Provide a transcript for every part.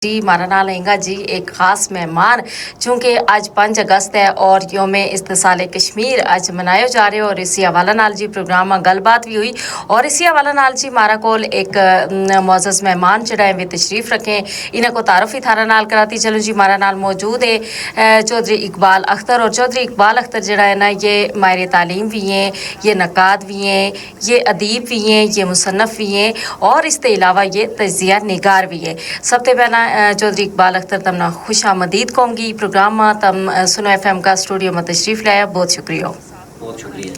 जी हमारा नाल हैगा जी एक ख़ास मेहमान चूँकि अज 5 अगस्त है और योम इस्तिसाल कश्मीर अज मनाया जा रहा है और इसी हवाला नाल जी प्रोग्राम गलबात भी हुई और इसी हवाला नाल जी हमारा कोल एक मुअज़्ज़ज़ मेहमान जड़ा है वे तशरीफ़ रखें इन्हें को तारुफ ही थारा नाल कराती चलो जी हमारा नाल मौजूद है चौधरी इकबाल अख्तर और चौधरी इकबाल अख्तर जड़ा है ना ये माहिर तालीम भी हैं, ये नक़ाद भी हैं, ये अदीब भी हैं, ये मुसन्नफ़ भी हैं और इसके अलावा ये तज़िया निगार भी है। सब ते पहला चौधरी इकबाल अख्तर तमना खुश आमदीद कहूँगी प्रोग्राम में तम सुनो FM का स्टूडियो में तशरीफ़ लाया बहुत शुक्रिया। बहुत शुक्रिया।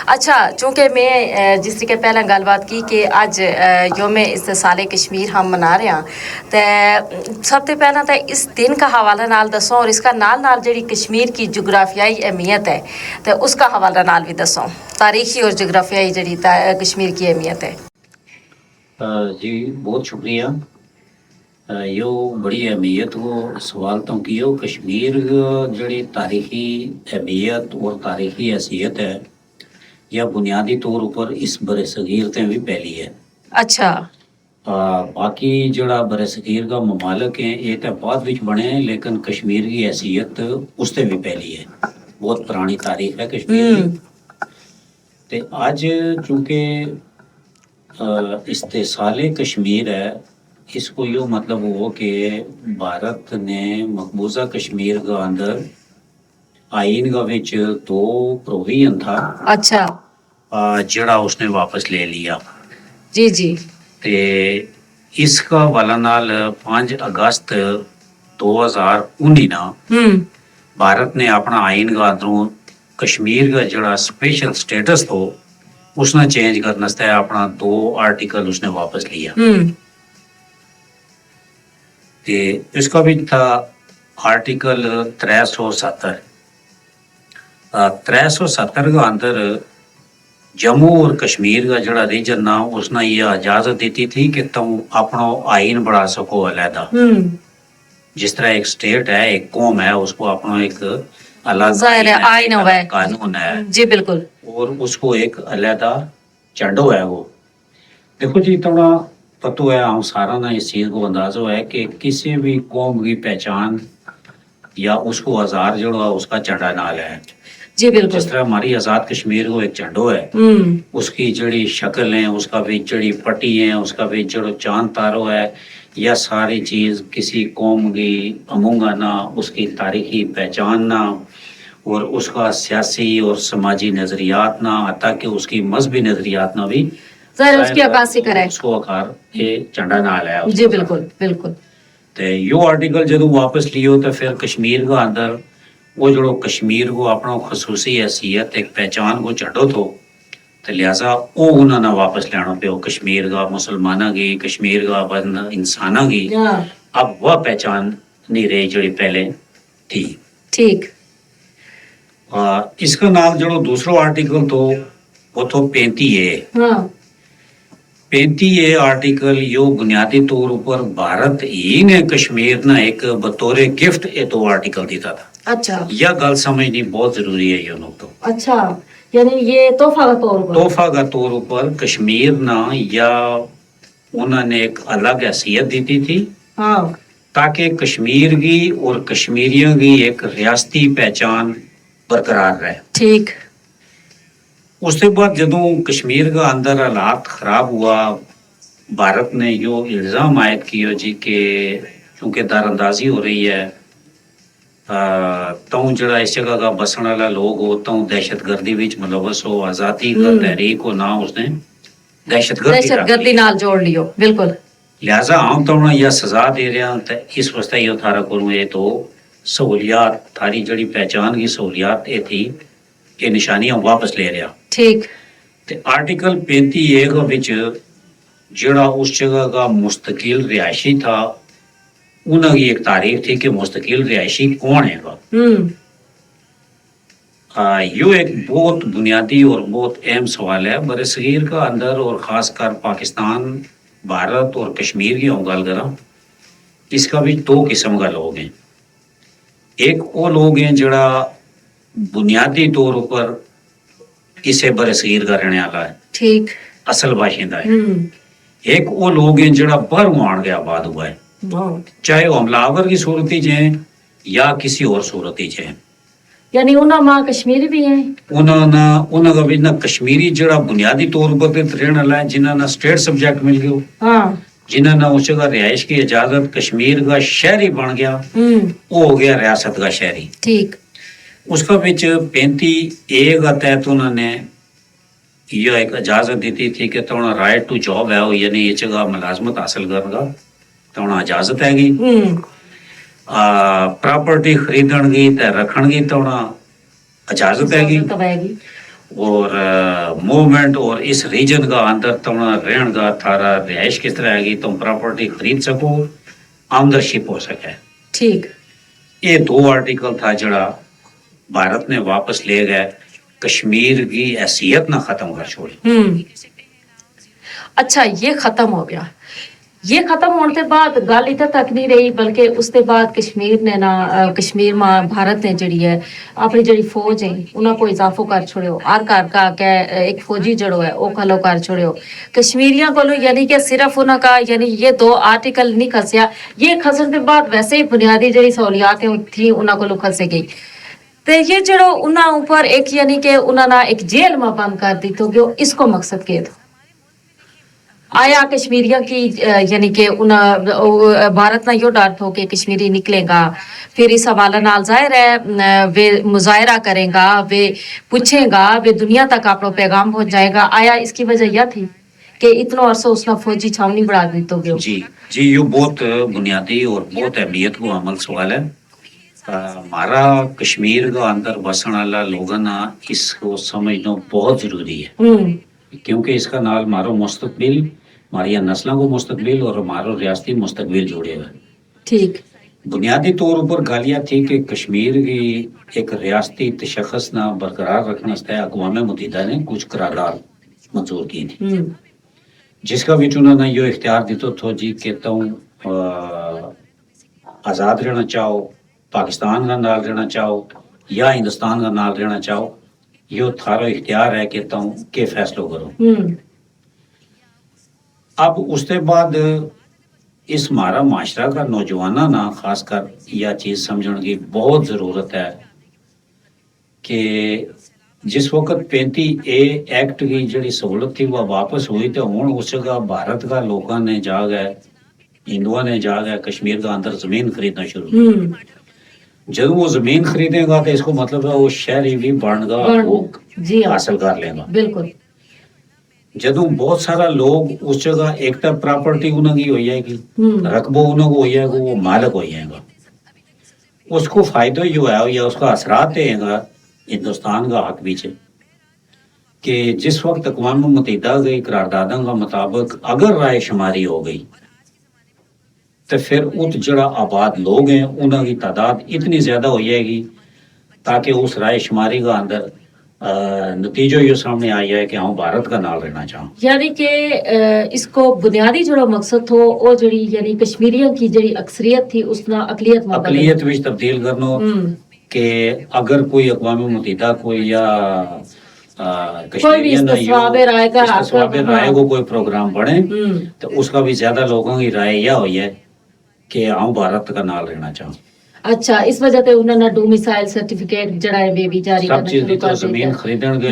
अच्छा चूँकि मैं जिस तरीके पहले गलबात की कि अज योम इस्तिसाल कश्मीर हम मना रहे हैं तो सब तो पहला तो इस दिन का हवाला नाल दसो और इसका नाल नाल जी कश्मीर की जोग्राफियाई अहमियत है तो उसका हवाला नाल भी दसो तारीखी और जोग्राफियाई जी कश्मीर की अहमियत है। जी बहुत शुक्रिया। यो बड़ी अहमियत वो सवाल तो कि कश्मीर जड़ी तारीखी अहमियत और तारीखी हैसियत है या बुनियादी तौर पर इस बरे सगीर ते भी पहली है। अच्छा बाकी जड़ा बरे सगीर का ममालक है ये तो बाद विच बने लेकिन कश्मीर की हैसियत उससे भी पहली है। बहुत पुरानी तारीख है कश्मीर की। ते आज चूँकि इस्तिसाल कश्मीर है इसको यो मतलब हो कि भारत ने मकबूजा कश्मीर का अंदर आइन का विच 2 प्रोविजन था। अच्छा जड़ा उसने वापस ले लिया जी जी ते इसका वाला नाल 5 अगस्त 2019 ना भारत ने अपना आइन का अंदरों कश्मीर का जड़ा स्पेशल स्टेटस तो उसने चेंज करने से अपना 2 आर्टिकल उसने वापस लिया। ते इसका भी था आर्टिकल 370 का अंदर जम्मू और कश्मीर का जड़ा रीजन ना उसने ये इजाजत देती थी कि तुम अपना आइन बढ़ा सको अलहदा। जिस तरह एक स्टेट है एक कौम है उसको अपना एक अलग आइन है कानून है जी बिल्कुल और उसको एक अलहदा झंडो है। वो देखो जी थोड़ा पतो है हम सारा ना इस चीज को अंदाजा है कि किसी भी कौम की पहचान या उसको आज़ाद जो है उसका झंडा नाल है जी बिल्कुल। जिस तरह हमारी आज़ाद कश्मीर को एक झंडो है उसकी जड़ी शक्ल है उसका भी जड़ी पट्टी है उसका भी जड़ो चांद तारो है या सारी चीज किसी कौम की अमूंगा ना उसकी तारीखी पहचान ना और उसका सियासी और समाजी नजरियात ना आता कि उसकी मजहबी नजरियात ना भी उसकी अक्कासी करे उसको आकार ये झंडा नाल है जी बिल्कुल बिल्कुल। ते यो आर्टिकल जदों वापस लियो तो फिर कश्मीर का अंदर वो जो कश्मीर को अपना खसूसी हैसियत एक पहचान को झंडो तो लिहाजा वो उन्होंने वापस लेना पे कश्मीर का मुसलमाना की कश्मीर का बंद इंसाना की अब वह पहचान नहीं रही जड़ी पहले थी। ठीक इसका नाम जो दूसरा आर्टिकल तो वो तो 35 आर्टिकल यो बुनियादी तौर पर भारत ही ने कश्मीर ना एक बतौर गिफ्ट ये 2 आर्टिकल देता था। अच्छा यह गल समझनी बहुत जरूरी है ये तो। अच्छा यानी ये तोहफा का तौर पर कश्मीर ना या उन्होंने एक अलग हैसियत दी थी ताकि कश्मीर की और कश्मीरियों की एक रियासती पहचान बरकरार रहे। ठीक उसके बाद जदों कश्मीर का अंदर हालात खराब हुआ भारत ने यो इल्जाम आयद किया जी के चूंकि दारंदाजी हो रही है तो जड़ा इस जगह का बसन वाला लोग हो तो दहशतगर्दी विच मुलवस हो आजादी का तहरीक हो ना उसने दहशतगर्दी नाल जोड़ लियो बिल्कुल। लिहाजा हम तो यह सजा दे रहे हैं इस वास्ते ये थारा करूँ ये तो सहूलियात थारी जड़ी पहचान की सहूलियात ये थी कि निशानियां वापस ले रहा। ठीक ते आर्टिकल 35 का विच जड़ा उस जगह का मुस्तकिल रिहायशी था उनकी एक तारीफ थी कि मुस्तकिल रिहायशी कौन है यो एक बहुत बुनियादी और बहुत अहम सवाल है बरे सगीर का अंदर और खासकर पाकिस्तान भारत और कश्मीर की हम गल करा इसका भी 2 किस्म का लोग हैं। एक वो लोग हैं जड़ा बुनियादी तौर पर इसे बरे सगीर का रहने वाला है ठीक असल बाशिंदा है। एक वो लोग हैं जड़ा बाहरों आन के आबाद हुआ है चाहे वो हमलावर की सूरत ही हैं या किसी और सूरत ही हैं। यानी उन्हें माँ कश्मीरी भी हैं उन्होंने भी ना कश्मीरी जड़ा बुनियादी तौर पर रहने वाला है, जिन्होंने स्टेट सब्जेक्ट मिल गया, हाँ जिन्होंने उस जगह रिहाइश की इजाजत, कश्मीर का शहरी बन गया, वो हो गया रियासत का शहरी। ठीक। उसका बिच 35A का तहत उन्होंने यह एक इजाजत दी थी कि तो राइट टू जॉब है, यानी ये जगह मुलाजमत हासिल करना तो इजाजत हैगी। प्रॉपर्टी खरीदन की रखन की तो इजाजत हैगी, और मूवमेंट और इस रीजन का अंदर तुम रहन का थारा रिहाइश किस तरह हैगी, तुम प्रॉपर्टी खरीद सको, आमदरशिप हो सके। ठीक। ये 2 आर्टिकल था जड़ा भारत ने वापस ले गए, कश्मीर की हैसियत ना खत्म कर छोड़ी। अच्छा, ये खत्म हो गया। ये खत्म होने के बाद गल इतने तक नहीं रही, बल्कि उसके बाद कश्मीर ने ना कश्मीर में भारत ने जी है अपनी जी फौज है उन्होंने को इजाफो कर छोड़ो, हर घर का के एक फौजी जड़ो है वो खलो कर छोड़ो कश्मीरियों को, यानी कि सिर्फ उन्होंने का यानी ये 2 आर्टिकल नहीं खसिया, ये खसन के बाद वैसे ही बुनियादी जी सहूलियात थी उन्होंने को खसे गई। तो ये जड़ो उन्होंने ऊपर एक यानी कि उन्होंने एक जेल में बंद कर दी, तो क्यों इसको मकसद के दो आया कश्मीरियों की, यानी कि भारत ना यो डर थो कि कश्मीरी निकलेगा, फिर इस हवाले नाल जाहिर है वे मुजाहरा करेगा, वे पूछेगा, वे दुनिया तक अपना पैगाम पहुंच जाएगा। आया इसकी वजह यह थी कि इतना अरसा उसने फौजी छावनी बढ़ा दी। तो जी ये बहुत बुनियादी और बहुत अहमियत को अमल सवाल है। हमारा कश्मीर का अंदर बसने वाला लोगों ना इसको समझना बहुत जरूरी है, क्योंकि इसका नाल मारो मुस्तकबिल, हमारी नस्लों को मुस्तकबिल और हमारो रियासती मुस्तकबिल जुड़े हुए। ठीक। बुनियादी तौर पर गालियाँ थी कि कश्मीर की एक रियासती तशख़्ख़ुस ना बरकरार रखने से अक़वाम मुत्तहिदा ने कुछ करारदाद मंजूर की थी, जिसका भी उन्होंने यो इख्तियार दितो थो जी कि तुम आज़ाद रहना चाहो, पाकिस्तान का नाल रहना चाहो या हिंदुस्तान का नाल रहना चाहो, यो थारो इख्तियार है कि तुम के फैसलो करो। अब उसके बाद इस हमारा माशरा का नौजवाना ना खासकर यह चीज़ समझने की बहुत ज़रूरत है कि जिस वक्त 35A एक्ट की जड़ी सहूलत थी वह वापस हुई, तो हूँ उस जगह भारत का लोगों ने जा गए, हिंदुओं ने जा गए कश्मीर का अंदर ज़मीन खरीदना शुरू। जब वो जमीन खरीदेगा तो इसको मतलब है वो शहरी भी बनगा हक हासिल कर लेगा। बिल्कुल। जदों बहुत सारा लोग उस जगह एक तक प्रॉपर्टी उनकी हो जाएगी, रकबो उनको हो जाएगा, वो मालिक हो जाएगा, उसको फायदा ही हुआ है या उसका असरात देगा हिंदुस्तान का हक बीच कि जिस वक्त अक़वाम मुत्तहिदा की करारदादों का मुताबिक अगर राय शुमारी हो गई तो फिर उत जड़ा आबाद लोग हैं उनकी तादाद इतनी ज्यादा हो जाएगी ताकि उस राय शुमारी का अंदर नतीजो ये सामने आ जाए कि हम भारत का नाम लेना चाहूँ। यानी कि इसको बुनियादी जो मकसद हो वो जड़ी यानी कश्मीरियों की जड़ी अक्सरियत थी उसना अकलियत में तब्दील करना कि अगर कोई अक़वाम मुत्तहिदा कोई या कोई भी राय को कोई प्रोग्राम बने तो उसका भी ज्यादा लोगों की राय यह हुई है कि हम भारत का नाम लेना चाहूँ। अच्छा, इस वजह से उन्होंने डोमिसाइल सर्टिफिकेट जड़ा है वे भी जारी करना शुरू कर दिया, जमीन खरीदन के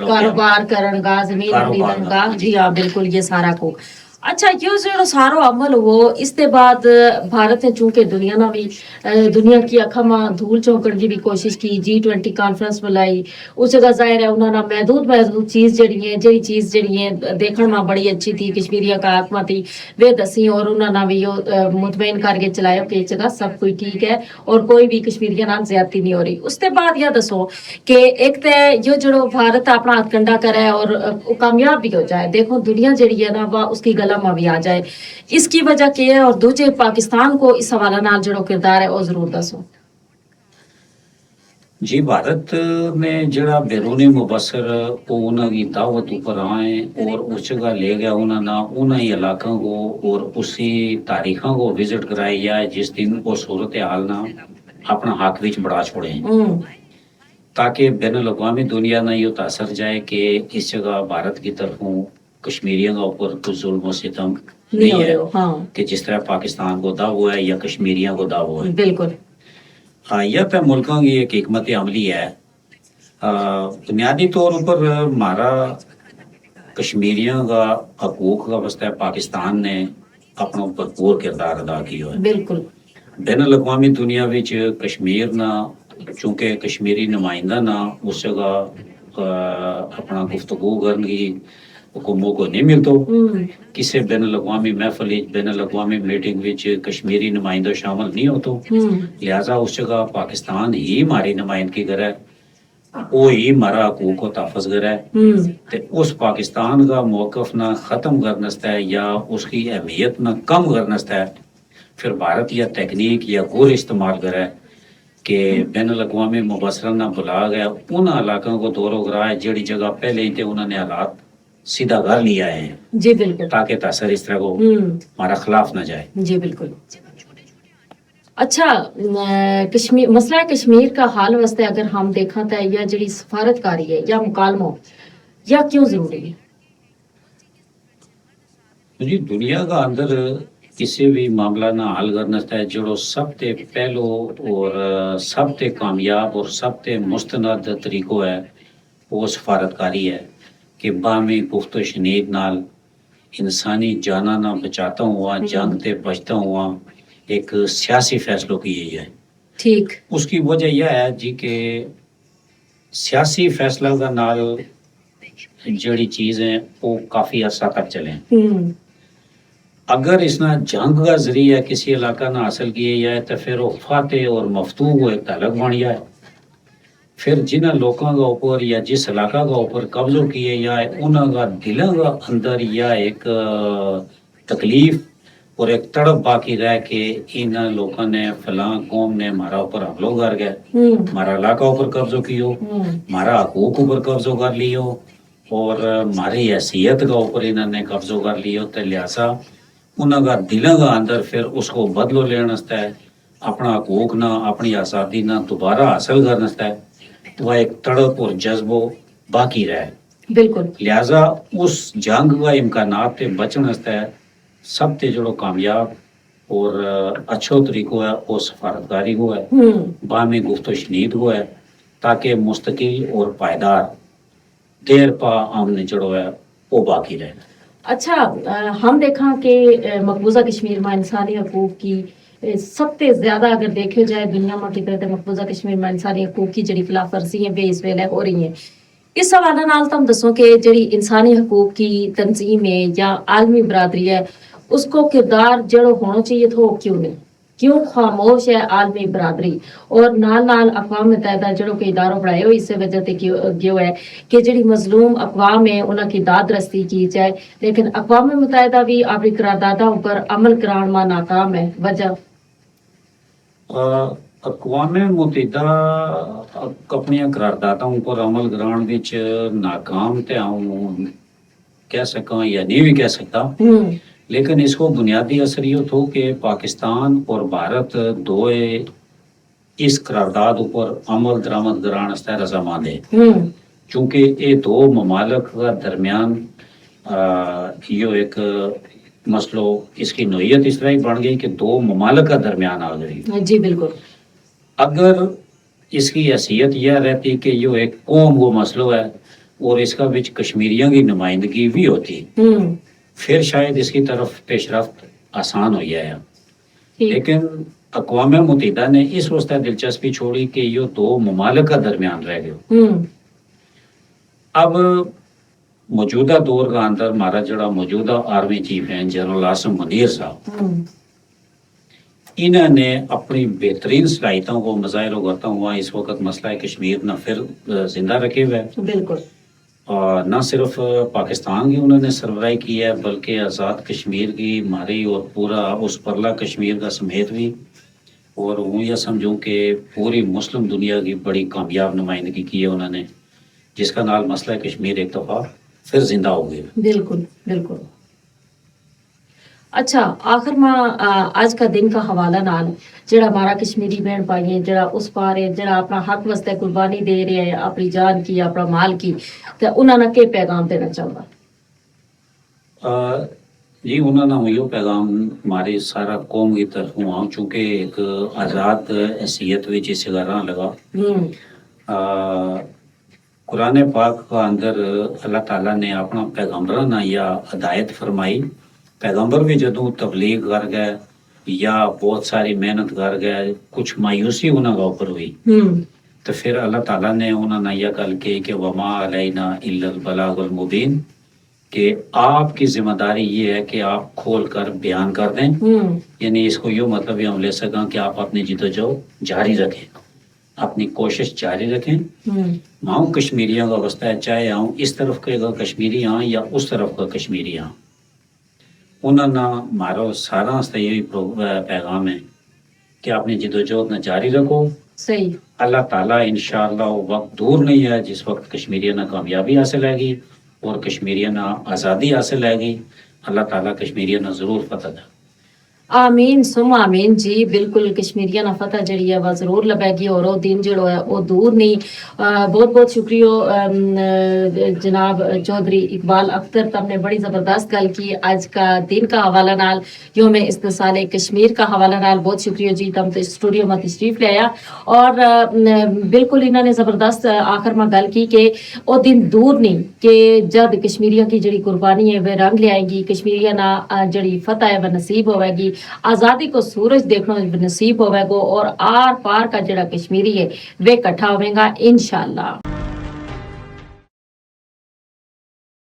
कारोबार करन का, जमीन खरीदन का, जी हाँ बिल्कुल ये सारा को। अच्छा, ये जो सारो अमल हो इसके बाद भारत ने चूंकि दुनिया की अखा में धूल चौंकण की भी कोशिश की, G20 कॉन्फ्रेंस बुलाई, उस जगह जाहिर है उन्होंने महदूद चीज जड़ी चीज देखने में बड़ी अच्छी थी, कश्मीरिया का आत्मा थी वे दसी और उन्होंने भी यो मुतमईन करके चलाया कि जगह सब कुछ ठीक है और कोई भी कश्मीरिया नाल ज्यादती नहीं हो रही। उसके बाद यह दसो कि एक तो यो जो भारत अपना हथकंडा करे और कामयाब भी हो जाए, देखो दुनिया जड़ी है ना वह उसकी में भी आ जाए, इसकी वजह क्या है और दूसरे पाकिस्तान को इस हवाला नाल जड़ो किरदार है वो जरूर दसो। जी, भारत में जड़ा बैरूनी मुबसर को उनकी दावत ऊपर आए और उस जगह ले गया उन्होंने उन इलाकों को और उसी तारीखों को विजिट कराई जाए जिस दिन वो सूरत हाल ना अपना हक विच बढ़ा छोड़े ताकि बैनुल अक़वामी दुनिया ने ये तासर जाए कि इस जगह भारत की तरफों कश्मीरियों के ऊपर कुछ जुल्म सितम नहीं हो नहीं रहे है हो, हाँ कि जिस तरह पाकिस्तान को दावो है या कश्मीरियों को दावो है। बिल्कुल। हाँ, यह पे मुल्कों की एक हिकमत अमली है। बुनियादी तौर पर हमारा कश्मीरियों का हकूक का वास्ते पाकिस्तान ने अपना भरपूर किरदार अदा किया है। बिल्कुल बैन अवी दुनिया विच कश्मीर ना चूंकि कश्मीरी नुमाइंदा ना उस जगह अपना गुफ्तगू करने की को मौका नहीं मिलता। किसी बैन अवी महफिल बैन अवी मीटिंग विच कश्मीरी नुमाइंदा शामिल नहीं होता। लिहाजा उस जगह पाकिस्तान ही हमारी नुमाइंदगी करे, वो ही हमारा हकूक को तहफ़्फ़ुज़ करे। ते उस पाकिस्तान का मौक़िफ़ ना ख़त्म करने या उसकी अहमियत ना कम करने फिर भारत या तकनीक या गुर इस्तेमाल करे कि बैन अवी मुबसरन ना बुला गया उन इलाकों को दौरो कराए जड़ी जगह पहले ही थे उन्होंने हालात सीधा कर लिया है जी बिल्कुल, ताकि तासर इस तरह को हमारा खिलाफ ना जाए। जी बिल्कुल। अच्छा कश्मीर मसला कश्मीर का हाल वास्ते अगर हम देखा तो या जड़ी सफारतकारी है या मुकालमो या क्यों जरूरी है? जी दुनिया का अंदर किसी भी मामला ना हल करने जो सबसे पहलो और सबसे कामयाब और सबसे मुस्तनद तरीको है वो सफारतकारी है कि बामी गुफ्त शनीद नाल इंसानी जाना ना बचाता हुआ जंग ते बचता हुआ एक सियासी फैसलों की यही है। ठीक, उसकी वजह यह है जी कि सियासी फैसला का नाल जड़ी चीज़ है वो काफ़ी अरसा तक चले। अगर इसना जंग का जरिया किसी इलाका ना हासिल किए जाए तो फिर वो फाते और मफतू को एक तलक बन जाए। फिर जिन लोगों का ऊपर या जिस इलाका का ऊपर कब्जो किए जाए उनका दिलों का अंदर या एक तकलीफ और एक तड़प बाकी रह के इन लोगों ने फलां कौम ने हमारा ऊपर हमलो कर गया, हमारा इलाका ऊपर कब्जो कियो, हमारा हकूक ऊपर कब्जो कर लियो और हमारी हैसियत का ऊपर इन्होंने कब्जो कर लियो। तो लिहाजा उनका दिलों का अंदर फिर उसको बदलो लेने अपना हकूक ना अपनी आज़ादी ना दोबारा हासिल करने वह एक तड़प और जज्बो बाकी रहे। बिल्कुल। लिहाजा उस जंग का इम्कानात से बचने सबसे जो कामयाब और अच्छो तरीको है वो सफारतकारी को है, बामी गुफ्तो शनीद को है ताकि मुस्तकिल और पायदार देर पा आमने जड़ो है वो बाकी रहे। अच्छा हम देखा कि मकबूजा कश्मीर में इंसानी हकूक की सबसे ज्यादा अगर देखे जाए दुनिया में किधर तो मकबूजा कश्मीर में इंसानी हकूक की जड़ी खिलाफ वर्जी है बेस वेले हो रही है। इस हवाले नाल तुम दसो कि जड़ी इंसानी हकूक की तंजीम है या आलमी बरादरी है उसको किरदार जड़ो होना चाहिए तो क्यों नहीं, क्यों खामोश है आलमी बरादरी और नाल नाल अक़वाम मुत्तहिदा जड़ो के इदारों बनाए हो इस वजह से क्यों है कि जड़ी मजलूम अक़वाम है उनकी दाद रस्ती की जाए लेकिन अक़वाम मुत्तहिदा भी अपनी करारदादा ऊपर अमल कराने में नाकाम है। वजह अक़वाम मुत्तहिदा अपनी करारदाताओं पर अमल कराने विच नाकाम ते आऊं कह सका या नहीं भी कह सकता, लेकिन इसको बुनियादी असर ये हो कि पाकिस्तान और भारत दोए इस करारदाद ऊपर अमल दरामद कराने रजामंद है क्योंकि ये दो ममालिक का दरमियान यो एक मसलो इसकी नोयत इस तरह ही बन गई कि दो ममालिक का दरमियान आ गई। जी बिल्कुल। अगर इसकी हैसियत यह रहती कि यो एक कौम वो मसलो है और इसका विच कश्मीरियों की नुमाइंदगी भी होती फिर शायद इसकी तरफ पेशरफ्त आसान हो जाए। लेकिन अक़वाम मुत्तहिदा ने इस वास्ते दिलचस्पी छोड़ी कि यो दो ममालिक का दरमियान रह गए। अब मौजूदा दौर का अंदर हमारा जड़ा मौजूदा आर्मी चीफ है जनरल आसिम मुनीर साहब, इन्होंने अपनी बेहतरीन सलाहियतों को मुजाहिर करता हुआ इस वक्त मसला कश्मीर न फिर जिंदा रखे हुए बिल्कुल और न सिर्फ पाकिस्तान की उन्होंने सरबराही की है बल्कि आज़ाद कश्मीर की हमारी और पूरा उस परला कश्मीर का समेत भी और वो यह समझूं कि पूरी मुस्लिम दुनिया की बड़ी कामयाब नुमाइंदगी की है उन्होंने जिसका नाल मसला कश्मीर एक दफ़ा फिर जिंदा हो गया। बिल्कुल बिल्कुल। अच्छा आखिर में आज का दिन का हवाला नाल जड़ा हमारा कश्मीरी बहन भाई है जड़ा उस पार है जड़ा अपना हक वास्ते कुर्बानी दे रहे हैं अपनी जान की अपना माल की तो उन्होंने के पैगाम देना चाहता? जी उन्होंने यो पैगाम हमारे सारा कौम की तरफ हुआ चूंकि एक आज़ाद हैसियत विच इस गरां लगा कुरान पाक का अंदर अल्लाह ताला ने अपना पैगंबरां ना या हदायत फरमाई पैगंबर भी जदों तबलीग कर गए या बहुत सारी मेहनत कर गए कुछ मायूसी उन्होंने ऊपर हुई तो फिर अल्लाह ताला ने उन्होंने यह गल की कि वमा अलैना इल्लल बलागुल मुबीन कि आपकी जिम्मेदारी ये है कि आप खोल कर बयान कर दें यानी इसको यो मतलब ये हम ले सकें कि आप अपनी जिद्दोजहद जारी रखें अपनी कोशिश जारी रखें माऊं कश्मीरियों का अवस्था है चाहे आऊँ इस तरफ के कश्मीरी आँ या उस तरफ का कश्मीरी आँ उन्होंने मारो सारा यही पैगाम है कि अपनी जिद्दोजहद न जारी रखो सही अल्लाह ताला इंशाअल्लाह वो वक्त दूर नहीं है जिस वक्त कश्मीरियों ने कामयाबी हासिल आएगी और कश्मीरियों ने आज़ादी हासिल आएगी अल्लाह ताला कश्मीरियों ने ज़रूर फतह दे आमीन सुम आमीन जी बिल्कुल कश्मीरिया ना फतह जड़ी है वह जरूर लबेगी और वो दिन जड़ो है वो दूर नहीं बहुत बहुत शुक्रिया जनाब चौधरी इकबाल अख्तर तुमने बड़ी ज़बरदस्त गल की आज का दिन का हवाला नाल योम इस्तिसाल कश्मीर का हवाला नाल बहुत शुक्रिया जी तुम तो स्टूडियो में तशरीफ ले आया और बिल्कुल इन्होंने ज़बरदस्त आखिर में गल की कि वो दिन दूर नहीं कि जब कश्मीरियों की जड़ी कुर्बानी है वह रंग ले आएगी कश्मीरिया ना जड़ी फतह है वह नसीब होगी आजादी को सूरज देखना नसीब होगा और आर पार का जड़ा कश्मीरी है वे इकट्ठा होगा इंशाअल्लाह।